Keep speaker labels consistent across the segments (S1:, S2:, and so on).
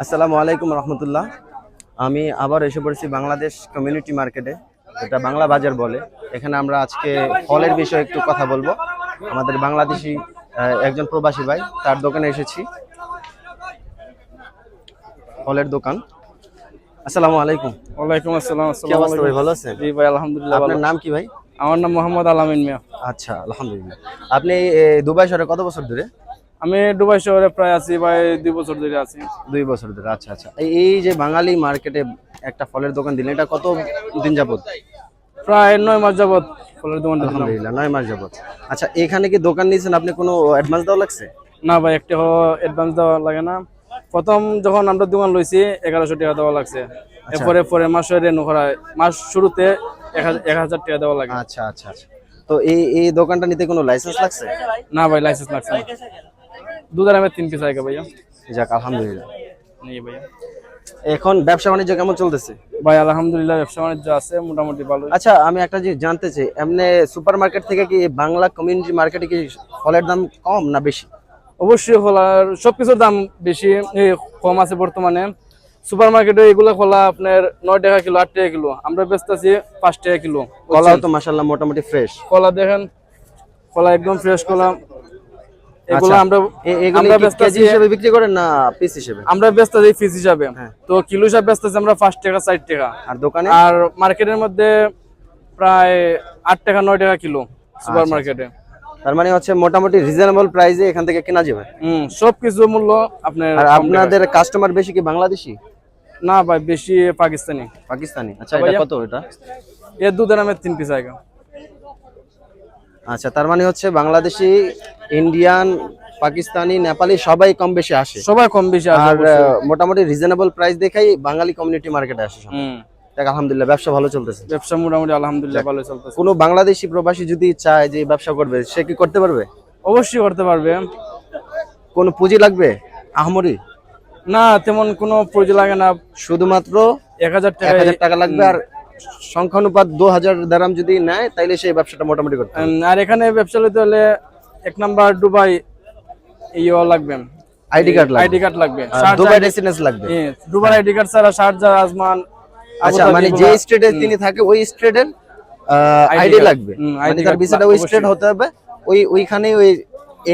S1: আসসালামু আলাইকুম রহমতুল্লাহ। আমি আবার এসে পড়েছি বাংলাদেশ কমিউনিটি মার্কেটে, এটা বাংলা বাজার বলে। এখানে আমরা আজকে ফলের বিষয়ে একটু কথা বলবো। আমাদের বাংলাদেশি একজন প্রবাসী ভাই, তার দোকানে এসেছি, ফলের দোকান। আসসালামু আলাইকুম।
S2: ওয়ালাইকুম আসসালাম।
S1: কি অবস্থা ভাই, ভালো আছেন?
S2: জি ভাই, আলহামদুলিল্লাহ ভালো।
S1: আপনার নাম কি ভাই?
S2: আমার নাম মোহাম্মদ আলামিন মিয়া।
S1: আচ্ছা, আলহামদুলিল্লাহ। আপনি দুবাই শহরে কত বছর ধরে?
S2: আমি দুবাই শহরে প্রায় আছি ভাই, 2 বছর ধরে আছি।
S1: 2 বছর ধরে। আচ্ছা আচ্ছা। এই যে বাঙালি মার্কেটে একটা ফলের দোকান দিলেন, এটা কত দিন যাবত?
S2: প্রায় 9 মাস যাবত ফলের দোকান দিলাম।
S1: আলহামদুলিল্লাহ, 9 মাস যাবত। আচ্ছা, এখানে কি দোকান নিয়েছেন আপনি, কোনো অ্যাডভান্স দেওয়া লাগছে?
S2: না ভাই, একটা অ্যাডভান্স দেওয়া লাগে না। প্রথম যখন আমরা দোকান লইছি 1100 টাকা দেওয়া লাগছে। এরপরে পরে মাসে রেনু করা, মাস শুরুতে 1000 টাকা দেওয়া লাগে।
S1: আচ্ছা আচ্ছা আচ্ছা। তো এই দোকানটা নিতে কোনো লাইসেন্স লাগছে?
S2: না ভাই, লাইসেন্স লাগছে না। দুধের আমি 3 পিস আগে ভাইয়া।
S1: যাক, আলহামদুলিল্লাহ।
S2: নি ভাইয়া।
S1: এখন ব্যবসা বাণিজ্য কেমন চলতেছে?
S2: ভাই আলহামদুলিল্লাহ, ব্যবসা বাণিজ্য আছে মোটামুটি ভালো।
S1: আচ্ছা, আমি একটা জিনিস জানতে চাই, এমনি সুপার মার্কেট থেকে কি বাংলা কমিউনিটি মার্কেটে কি ফলের দাম কম না বেশি?
S2: অবশ্যই খোলার সবকিছুর দাম বেশি, কম আছে বর্তমানে। সুপার মার্কেটে এগুলো খোলা আপনার 9 টাকা কিলো, 8 টাকা কিলো, আমরা বেচতেছি 5 টাকা কিলো।
S1: কলাও তো মাশাআল্লাহ মোটামুটি ফ্রেশ।
S2: কলা দেখেন, কলা একদম ফ্রেশ কলা। এগুলো
S1: আচ্ছা,
S2: আমরা
S1: এগুলো কি কেজি হিসেবে বিক্রি করেন না পিস হিসেবে?
S2: আমরা বেচতেছি পিস হিসাবে।
S1: হ্যাঁ।
S2: তো কিলো হিসাবে বেচতেছি আমরা 5 টাকা 4 টাকা।
S1: আর দোকানে?
S2: আর মার্কেটের মধ্যে প্রায় 8 টাকা 9 টাকা কিলো সুপার
S1: আচ্ছা,
S2: মার্কেটে।
S1: তার মানে হচ্ছে মোটামুটি রিজনেবল প্রাইসে এখান থেকে কেনা যাবে।
S2: সবকিছু মূল্য আপনার।
S1: আর আপনাদের কাস্টমার বেশি কি বাংলাদেশি?
S2: না ভাই, বেশি পাকিস্তানি।
S1: পাকিস্তানি। আচ্ছা, এটা কত এটা?
S2: এর দুধের নামে 3 পিস আগে।
S1: আচ্ছা, তার মানে হচ্ছে বাংলাদেশি, ইন্ডিয়ান, পাকিস্তানি, নেপালি সবাই কম বেশি আসে।
S2: সবাই কম বেশি আসে
S1: আর
S2: অবশ্যই।
S1: মোটামুটি রিজনেবল প্রাইস দেখাই বাঙালি কমিউনিটি মার্কেটে আসে সবাই।
S2: হুম।
S1: দেখ, আলহামদুলিল্লাহ ব্যবসা ভালো চলতেছে।
S2: ব্যবসা মোটামুটি আলহামদুলিল্লাহ ভালো চলতেছে।
S1: কোনো বাংলাদেশি প্রবাসী যদি চায় যে ব্যবসা করবে, সে কি করতে পারবে?
S2: অবশ্যই করতে পারবে।
S1: কোনো পুঁজি লাগবে আহামরি?
S2: না, তেমন কোনো পুঁজি লাগে না।
S1: শুধুমাত্র
S2: 1000 টাকা
S1: 1000 টাকা লাগবে। আর সংখ্যানুপাত 2000 দিরহাম যদি নেয়, তাইলে সেই ব্যবসাটা মোটামুটি করতে পারবে।
S2: আর এখানে ব্যবসা নিতে হলে 1 নাম্বার দুবাই লাগবে,
S1: আইডি কার্ড লাগবে।
S2: আইডি কার্ড লাগবে।
S1: দুবাই রেসিডেন্স লাগবে।
S2: দুবাই আইডি কার্ড ছাড়া শারজাহ, আজমান,
S1: আচ্ছা, মানে যে স্টেটে তিনি থাকে ওই স্টেটের আইডি লাগবে। মানে তার ভিসাটা ওই স্টেট হতে হবে, ওইখানেই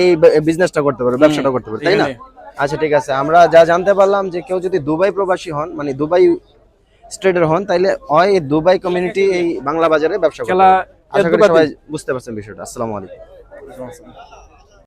S1: এই বিজনেসটা করতে পারবে, ব্যবসাটা করতে পারবে, তাই না? আচ্ছা, ঠিক আছে। আমরা যা জানতে পারলাম যে কেউ যদি দুবাই প্রবাসী হন, মানে দুবাই স্টেটের হন, তাইলে হয় দুবাই কমিউনিটি এই বাংলা বাজারে ব্যবসা করতে পারবে। আশা করি সবাই বুঝতে পারছেন বিষয়টা। আসসালামু আলাইকুম।